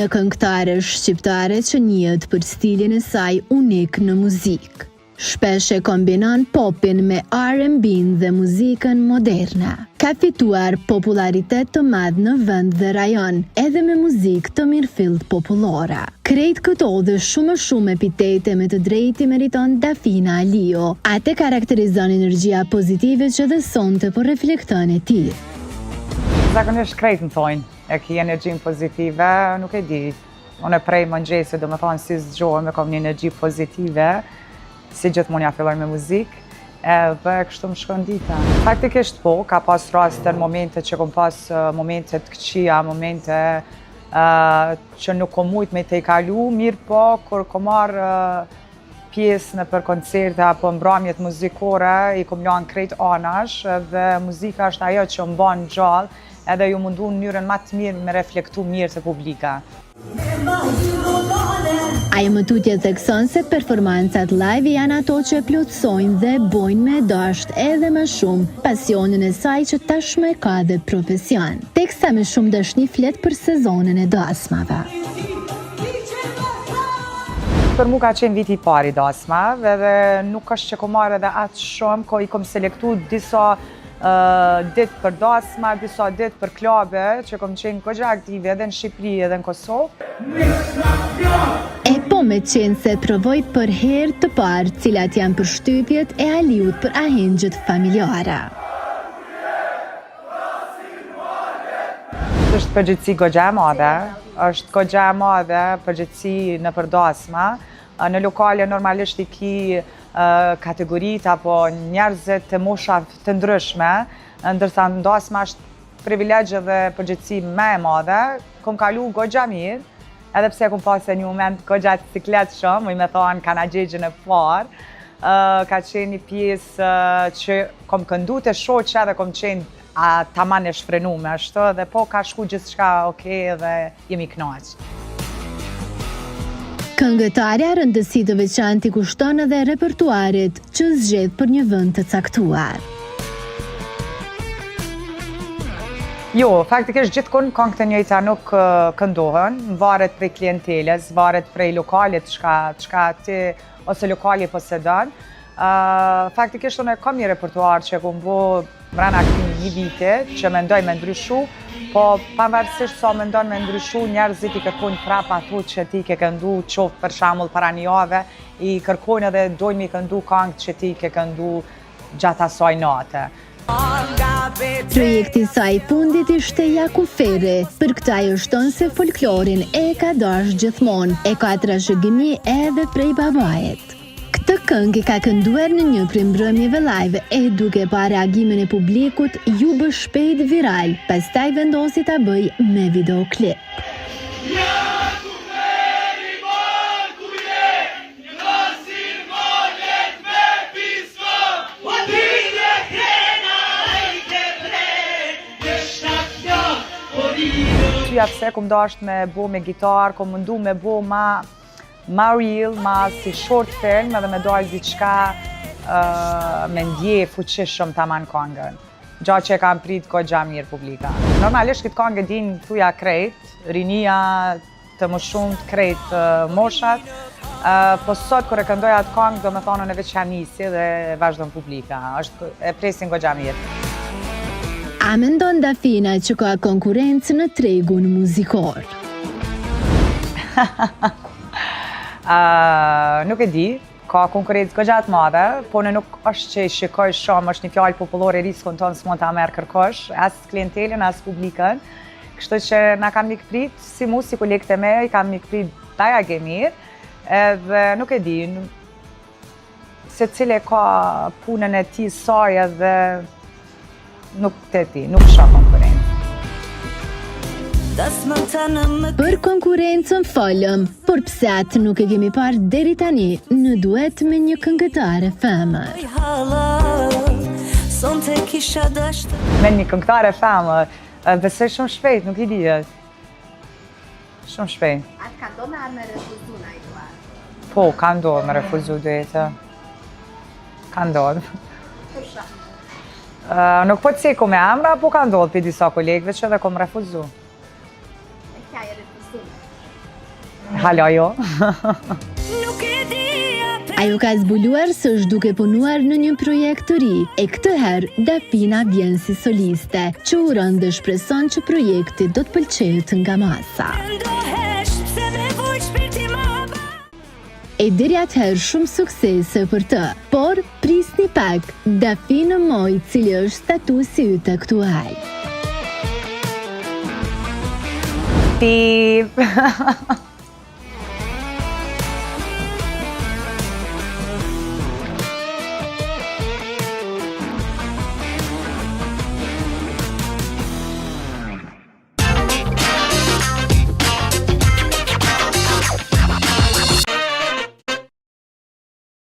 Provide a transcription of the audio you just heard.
një këngëtare shqiptare që njihet për stilin e saj unik në muzikë. Shpesh e kombinon popin me R&B-n dhe muzikën moderne. Ka fituar popularitet të madh në vend dhe rajon, edhe me muzikë të mirëfillt popullore. Krejt këto dhe shumë epitete me të drejti meriton Dafina Alio. Atë karakterizon energjia pozitive që dhe sonte po reflekton e tij. Zakonisht krejt më thojnë, e ki energjin pozitive, nuk e di. Unë e prej mëngjesit, do me thonë si zgjohem e kam një energji pozitive, si gjithmonë ja filloj me muzikë, edhe kështu më shkon dita. Faktikisht po, ka pas raste në momente që kom pas momente të këqija, momente që nuk kom mujt me te i kalu, mirë po, kur kom marrë pjesë në për koncerte apo mbrëmjet muzikore, i kom lanë krejt anash, dhe muzika është ajo që më bën gjallë, edhe ju mundu në njërën ma të mirë me reflektu mirë të publika. Ajo më tutje thekson se performancat live janë ato që plotësojnë dhe bojnë me dasht edhe më shumë pasionin e saj që tashmë e ka dhe profesion. Teksa me shumë dashni flet për sezonin e dasmave. Për mu ka qenë viti i parë i dasmave dhe nuk është që kom marrë edhe atë shumë, ko i kom selektu disa ditë për dasma, disa ditë për klabe, që kom qenë goxha aktive edhe në Shqipëri edhe në Kosovë. E po me qenë se provoj për herë të parë cilat janë përshtypjet e Aliut për ahengjët familjare. Është përgjithësi goxha e madhe, është goxha e madhe përgjithësi në për dasma. Në lokale normalisht i ki kategorit apo njerëzit të mosha të ndryshme, ndërsa në dasma është privilegje dhe përgjithësi me e madhe. Kom kalu goxha mirë, edhe pse kom pasë një moment goxha të ciklet shumë, i me thonë kanë gjegjën e parë, ka qenë një pjesë që kom këndu të shoqe dhe kom qenë taman e shfrenume, ashtu, dhe po ka shku gjithçka okej dhe jemi kënaqë. Këngëtarja rëndësi të veçantë i kushton edhe repertuarit që zgjedh për një vend të caktuar. Jo, faktikisht gjithkund këngët e njëjta nuk këndohen, varet prej klienteles, varet prej lokalit çka ti ose lokali posedon. Faktikisht unë kam një repertuar që kom bo mrena një vite që mendoj me ndryshu, po pavarësisht sa mendon me ndryshu, njerëzit i kërkojnë prap ato që ti ke këndu, qoftë për shembull para një jave, i kërkojnë edhe dojnë mi këndu këngët që ti ke këndu gjatë asaj nate. Projekti saj fundit ishte Jakuferi, për këtë ajo shton se folklorin e ka dashur gjithmonë, e ka trashëgimi edhe prej babait. Këtë këngë ka kënduar në një prej mbrëmjeve live e duke pa reagimin e publikut ju bë shpejt viral, pastaj vendosi ta bëj me videoklip. Tyja pse kom dasht me bo me gitar, kom mundu me bo ma real, ma si short film, edhe me dojë diçka me ndje fuqishëm taman këngën. Gjatë që e kam prit goxha mirë publika. Normalisht këtë këngë din tuja krejt, rinia të më shumë të krejt moshat, po sot kër e këndoj atë këngë do me thonë në veç jam nisi dhe vazhdon publika. E presin goxha mirë. A mendon Dafina që ka konkurencë në tregun muzikor? Nuk e di, ka konkurencë goxha të madhe, po në nuk është që i shikoj shumë, është një fjallë popullore riskon tonë s'mon ta merë kërkosh, as klientelin, as publikën. Kështu që na kam një këprit, si mu, si kolegët e me, i kam një këprit daja gemir, edhe nuk e di, se cile ka punën e ti saj edhe nuk të ti, nuk shra konkurencë. Për konkurencën folëm, por pse atë nuk e kemi parë deri tani në duet me një këngëtare femër. Me një këngëtare femër, besoj shumë shpejt, nuk i dijet. Shumë shpejt. Atë ka do me refuzu në i duar? Po, ka ndodhë me refuzu duetë. Ka ndodhë. Nuk po të ceku me emra, po ka ndodhë për disa kolegëve që dhe kom refuzu. E kja e refuzu? Hala jo. Ajo ka zbuluar së është duke punuar në një projekt të ri, e këtë herë Dafina vjen si soliste, që uron dhe shpreson që projekti do të pëlqejë nga masa. E deri atëherë shumë suksese për të, por prisni pak, Dafinë Moj, cili është statusi yt aktual. Pip.